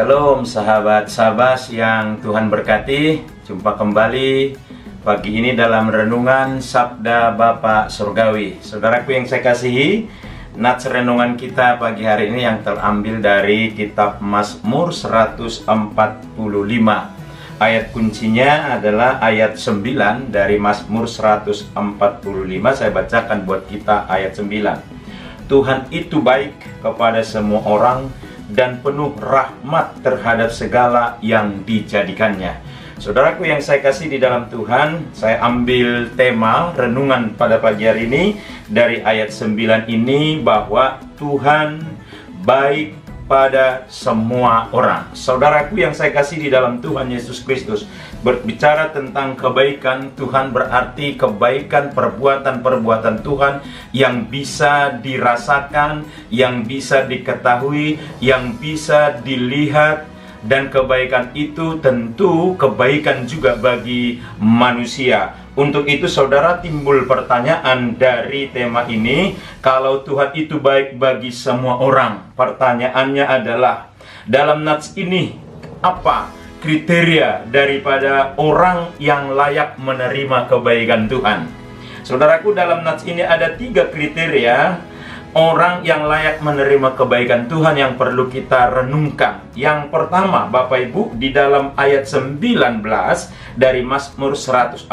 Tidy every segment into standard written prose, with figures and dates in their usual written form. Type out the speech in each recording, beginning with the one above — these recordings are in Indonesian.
Shalom sahabat Sabas yang Tuhan berkati. Jumpa kembali pagi ini dalam renungan Sabda Bapa Surgawi. Saudaraku yang saya kasihi, nats renungan kita pagi hari ini yang terambil dari kitab Mazmur 145. Ayat kuncinya adalah ayat 9 dari Mazmur 145. Saya bacakan buat kita ayat 9. Tuhan itu baik kepada semua orang dan penuh rahmat terhadap segala yang dijadikannya. Saudaraku yang saya kasih di dalam Tuhan, saya ambil tema renungan pada pagi hari ini dari ayat 9 ini, bahwa Tuhan baik pada semua orang. Saudaraku yang saya kasih di dalam Tuhan Yesus Kristus, berbicara tentang kebaikan Tuhan berarti kebaikan perbuatan-perbuatan Tuhan yang bisa dirasakan, yang bisa diketahui, yang bisa dilihat. Dan kebaikan itu tentu kebaikan juga bagi manusia. Untuk itu saudara, timbul pertanyaan dari tema ini. Kalau Tuhan itu baik bagi semua orang, pertanyaannya adalah, dalam nats ini apa kriteria daripada orang yang layak menerima kebaikan Tuhan? Saudaraku, dalam nats ini ada 3 kriteria orang yang layak menerima kebaikan Tuhan yang perlu kita renungkan. Yang pertama, Bapak Ibu, di dalam ayat 19 dari Mazmur 145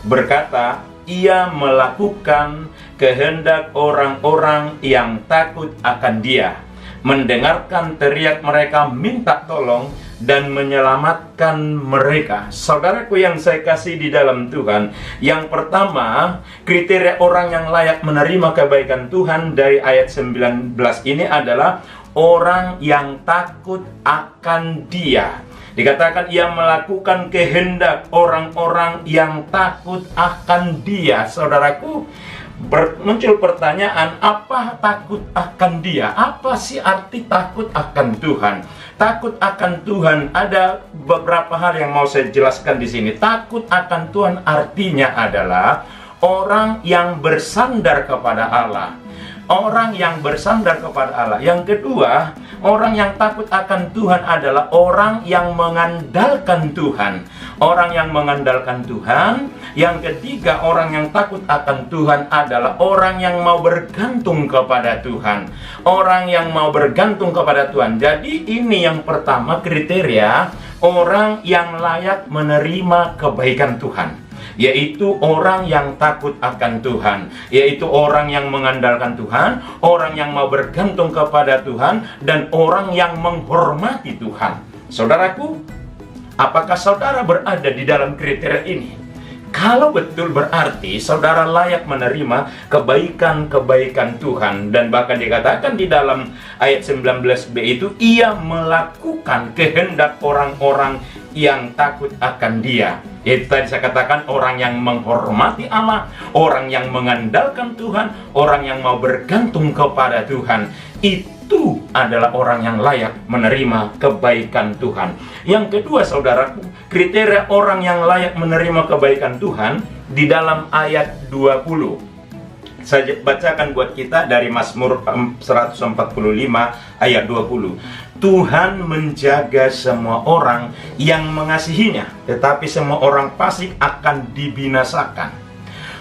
berkata, ia melakukan kehendak orang-orang yang takut akan Dia, mendengarkan teriak mereka minta tolong, dan menyelamatkan mereka. Saudaraku yang saya kasih di dalam Tuhan, yang pertama, kriteria orang yang layak menerima kebaikan Tuhan dari ayat 19 ini adalah orang yang takut akan Dia. Dikatakan ia melakukan kehendak orang-orang yang takut akan Dia. Saudaraku, muncul pertanyaan, apa takut akan Dia? Apa sih arti takut akan Tuhan? Takut akan Tuhan, ada beberapa hal yang mau saya jelaskan di sini. Takut akan Tuhan artinya adalah orang yang bersandar kepada Allah. Orang yang bersandar kepada Allah. Yang kedua, orang yang takut akan Tuhan adalah orang yang mengandalkan Tuhan. Orang yang mengandalkan Tuhan. Yang ketiga, orang yang takut akan Tuhan adalah orang yang mau bergantung kepada Tuhan. Orang yang mau bergantung kepada Tuhan. Jadi ini yang pertama, kriteria orang yang layak menerima kebaikan Tuhan, yaitu orang yang takut akan Tuhan, yaitu orang yang mengandalkan Tuhan, orang yang mau bergantung kepada Tuhan, dan orang yang menghormati Tuhan. Saudaraku, apakah saudara berada di dalam kriteria ini? Kalau betul, berarti saudara layak menerima kebaikan-kebaikan Tuhan. Dan bahkan dikatakan di dalam ayat 19b itu, ia melakukan kehendak orang-orang yang takut akan Dia. Itu tadi saya katakan, orang yang menghormati Allah, orang yang mengandalkan Tuhan, orang yang mau bergantung kepada Tuhan. Itu adalah orang yang layak menerima kebaikan Tuhan. Yang kedua, saudaraku, kriteria orang yang layak menerima kebaikan Tuhan di dalam ayat 20. Saya bacakan buat kita dari Mazmur 145 ayat 20. Tuhan menjaga semua orang yang mengasihinya, tetapi semua orang fasik akan dibinasakan.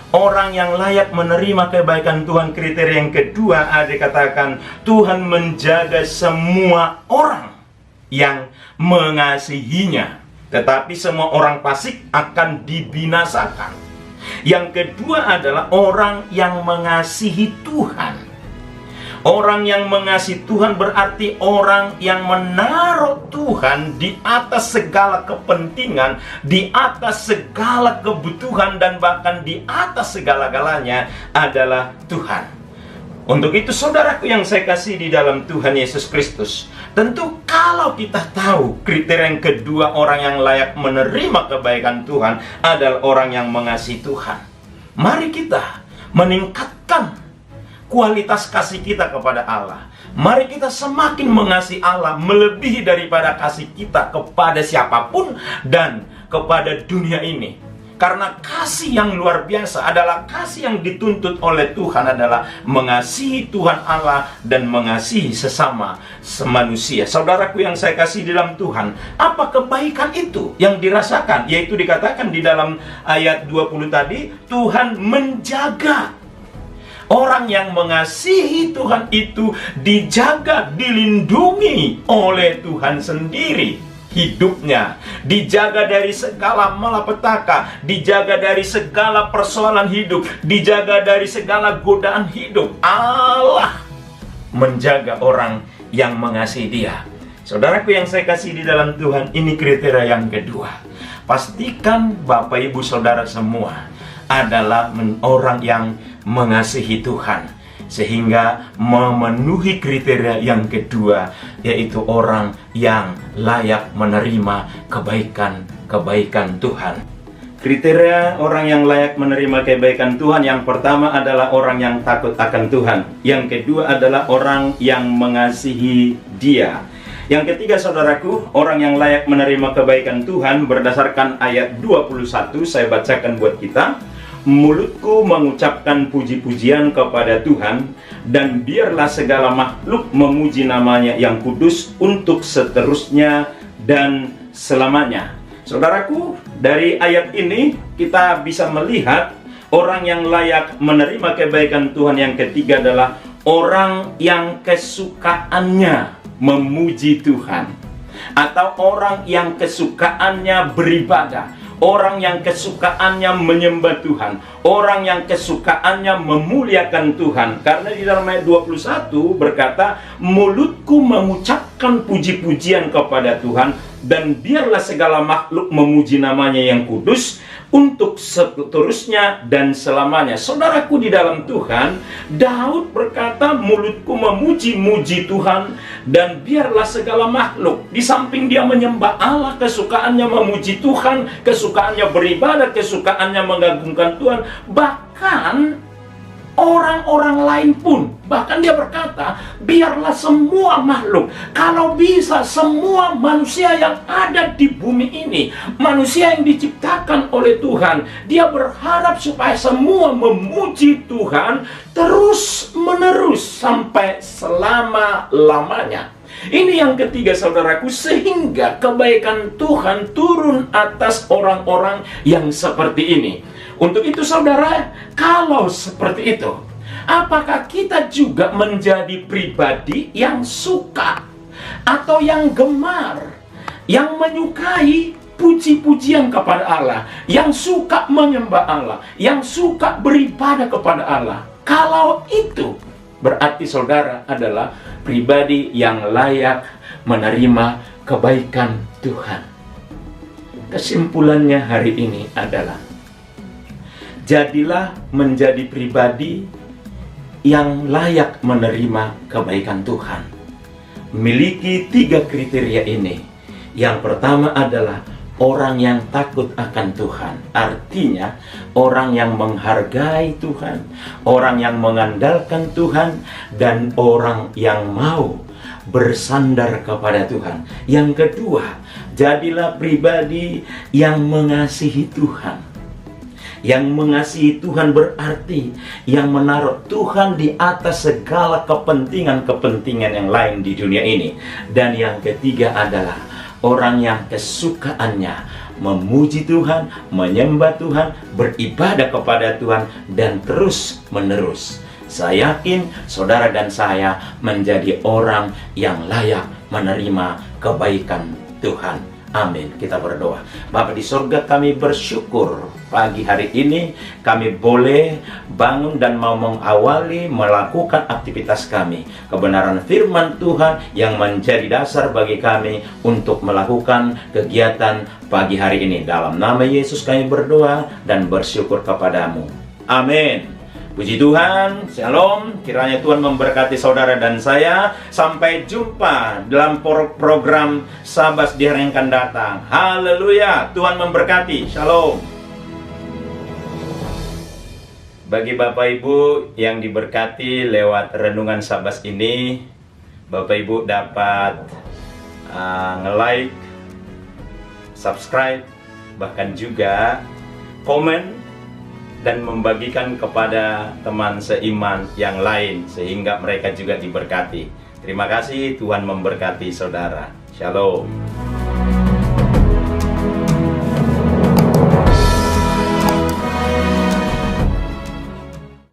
Orang yang layak menerima kebaikan Tuhan, kriteria yang kedua ada dikatakan, Tuhan menjaga semua orang yang mengasihinya, tetapi semua orang fasik akan dibinasakan. Yang kedua adalah orang yang mengasihi Tuhan. Orang yang mengasihi Tuhan berarti orang yang menaruh Tuhan di atas segala kepentingan, di atas segala kebutuhan, dan bahkan di atas segala-galanya adalah Tuhan. Untuk itu saudaraku yang saya kasih di dalam Tuhan Yesus Kristus, tentu kalau kita tahu kriteria yang kedua orang yang layak menerima kebaikan Tuhan adalah orang yang mengasihi Tuhan, mari kita meningkatkan kualitas kasih kita kepada Allah. Mari kita semakin mengasihi Allah melebihi daripada kasih kita kepada siapapun dan kepada dunia ini. Karena kasih yang luar biasa adalah kasih yang dituntut oleh Tuhan adalah mengasihi Tuhan Allah dan mengasihi sesama manusia. Saudaraku yang saya kasih di dalam Tuhan, apa kebaikan itu yang dirasakan? Yaitu dikatakan di dalam ayat 20 tadi, Tuhan menjaga. Orang yang mengasihi Tuhan itu dijaga, dilindungi oleh Tuhan sendiri. Hidupnya dijaga dari segala malapetaka, dijaga dari segala persoalan hidup, dijaga dari segala godaan hidup. Allah menjaga orang yang mengasihi Dia. Saudaraku yang saya kasih di dalam Tuhan, ini kriteria yang kedua. Pastikan Bapak Ibu Saudara semua adalah orang yang mengasihi Tuhan, sehingga memenuhi kriteria yang kedua, yaitu orang yang layak menerima kebaikan Tuhan. Kriteria orang yang layak menerima kebaikan Tuhan, yang pertama adalah orang yang takut akan Tuhan. Yang kedua adalah orang yang mengasihi Dia. Yang ketiga, saudaraku, orang yang layak menerima kebaikan Tuhan berdasarkan ayat 21, saya bacakan buat kita. Mulutku mengucapkan puji-pujian kepada Tuhan, dan biarlah segala makhluk memuji namanya yang kudus untuk seterusnya dan selamanya. Saudaraku, dari ayat ini kita bisa melihat orang yang layak menerima kebaikan Tuhan yang ketiga adalah orang yang kesukaannya memuji Tuhan, atau orang yang kesukaannya beribadah, orang yang kesukaannya menyembah Tuhan, orang yang kesukaannya memuliakan Tuhan. Karena di dalam ayat 21 berkata, mulutku mengucapkan puji-pujian kepada Tuhan, dan biarlah segala makhluk memuji namanya yang kudus untuk seterusnya dan selamanya. Saudaraku di dalam Tuhan, Daud berkata, mulutku memuji-muji Tuhan, dan biarlah segala makhluk. Di samping dia menyembah Allah, kesukaannya memuji Tuhan, kesukaannya beribadah, kesukaannya mengagungkan Tuhan, bahkan orang-orang lain pun, bahkan dia berkata, biarlah semua makhluk, kalau bisa semua manusia yang ada di bumi ini, manusia yang diciptakan oleh Tuhan, dia berharap supaya semua memuji Tuhan terus menerus sampai selama-lamanya. Ini yang ketiga, saudaraku, sehingga kebaikan Tuhan turun atas orang-orang yang seperti ini. Untuk itu, saudara, kalau seperti itu, apakah kita juga menjadi pribadi yang suka atau yang gemar, yang menyukai puji-pujian kepada Allah, yang suka menyembah Allah, yang suka beribadah kepada Allah? Kalau itu, berarti saudara adalah pribadi yang layak menerima kebaikan Tuhan. Kesimpulannya hari ini adalah, jadilah menjadi pribadi yang layak menerima kebaikan Tuhan. Miliki 3 kriteria ini. Yang pertama adalah orang yang takut akan Tuhan. Artinya orang yang menghargai Tuhan, orang yang mengandalkan Tuhan, dan orang yang mau bersandar kepada Tuhan. Yang kedua, jadilah pribadi yang mengasihi Tuhan. Yang mengasihi Tuhan berarti yang menaruh Tuhan di atas segala kepentingan-kepentingan yang lain di dunia ini. Dan yang ketiga adalah orang yang kesukaannya memuji Tuhan, menyembah Tuhan, beribadah kepada Tuhan, dan terus menerus. Saya yakin saudara dan saya menjadi orang yang layak menerima kebaikan Tuhan. Amin. Kita berdoa. Bapa di sorga, kami bersyukur pagi hari ini kami boleh bangun dan mau mengawali melakukan aktivitas kami. Kebenaran firman Tuhan yang menjadi dasar bagi kami untuk melakukan kegiatan pagi hari ini. Dalam nama Yesus kami berdoa dan bersyukur kepadamu. Amin. Puji Tuhan, shalom. Kiranya Tuhan memberkati saudara dan saya. Sampai jumpa dalam program Sabas di hari yang akan datang. Haleluya, Tuhan memberkati. Shalom. Bagi Bapak Ibu yang diberkati lewat renungan Sabas ini, Bapak Ibu dapat nge-like, subscribe, bahkan juga komen dan membagikan kepada teman seiman yang lain sehingga mereka juga diberkati. Terima kasih, Tuhan memberkati saudara. Shalom.